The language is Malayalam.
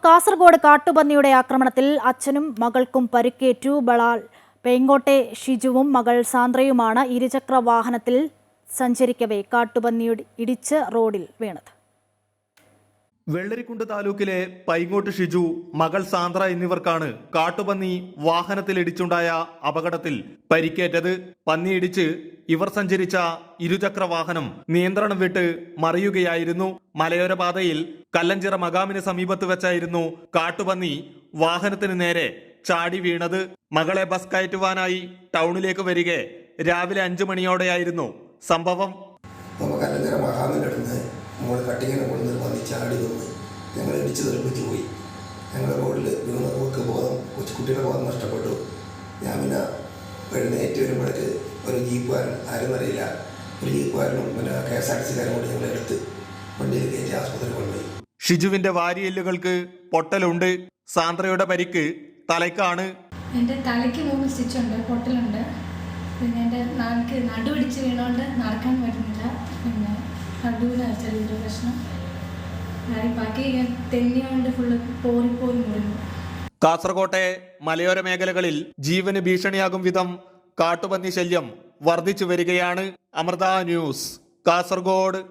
കാസർഗോഡ് കാട്ടുപന്നിയുടെ ആക്രമണത്തിൽ അച്ഛനും മകൾക്കും പരിക്കേറ്റു. ബളാൽ പേങ്ങോട്ടെ ഷിജുവും മകൾ സാന്ദ്രയുമാണ് ഇരുചക്ര വാഹനത്തിൽ സഞ്ചരിക്കവേ കാട്ടുപന്നി ഇടിച്ച് റോഡിൽ വീണത്. വെള്ളരിക്കുണ്ട് താലൂക്കിലെ പൈങ്ങോട്ട് ഷിജു, മകൾ സാന്ദ്ര എന്നിവർക്കാണ് കാട്ടുപന്നി വാഹനത്തിലിടിച്ചുണ്ടായ അപകടത്തിൽ പരിക്കേറ്റത്. പന്നിയിടിച്ച് ഇവർ സഞ്ചരിച്ച ഇരുചക്ര വാഹനം നിയന്ത്രണം വിട്ട് മറിയുകയായിരുന്നു. മലയോര പാതയിൽ കല്ലഞ്ചിറ മകാമിന് സമീപത്ത് വെച്ചായിരുന്നു കാട്ടുപന്നി വാഹനത്തിന് നേരെ ചാടി വീണത്. മകളെ ബസ് കയറ്റുവാനായി ടൗണിലേക്ക് വരികെ രാവിലെ 5 മണിയോടെയായിരുന്നു സംഭവം. നമ്മൾ കട്ടിങ്ങനെ കൊണ്ടുവന്ന് വന്ന് ചാടി വന്ന് ഞങ്ങൾ ഇടിച്ച് തെറിപ്പിച്ച് പോയി. ഞങ്ങളുടെ റോഡിൽ വീണവർക്ക് കൊച്ചുകുട്ടിയുടെ ബോധം നഷ്ടപ്പെട്ടു. ഞാൻ പിന്നെ എഴുന്നേറ്റ് വരുമ്പോഴേക്ക് ഒരു ജീപ്പുകാരൻ ആരെന്നറിയില്ല, ഒരു ജീപ്പുകാരനും പിന്നെ KSRTC-കാരും കൂടി ഞങ്ങളെ എടുത്ത് വണ്ടിയിൽ കയറ്റി ആസ്പത്രിയിൽ കൊണ്ടുപോയി. ഷിജുവിന്റെ വാരിയെല്ലുകൾക്ക് പൊട്ടലുണ്ട്. സാന്ദ്രയുടെ പരിക്ക് തലയ്ക്കാണ്. എൻ്റെ തലയ്ക്ക് 3 സ്റ്റിച്ചുണ്ട്, പൊട്ടലുണ്ട്. പിന്നെ എൻ്റെ നടുപിടിച്ച് വീണുകൊണ്ട് നടക്കാൻ പറ്റുന്നില്ല. പിന്നെ ചെറിയൊരു പ്രശ്നം, ബാക്കി തെന്നിയോണ്ട് ഫുള്ള് പോറി മുറിഞ്ഞു. കാസർകോട്ടെ മലയോര മേഖലകളിൽ ജീവന് ഭീഷണിയാകും വിധം കാട്ടുപന്നി ശല്യം വർദ്ധിച്ചു വരികയാണ്. അമൃത ന്യൂസ്, കാസർഗോഡ്.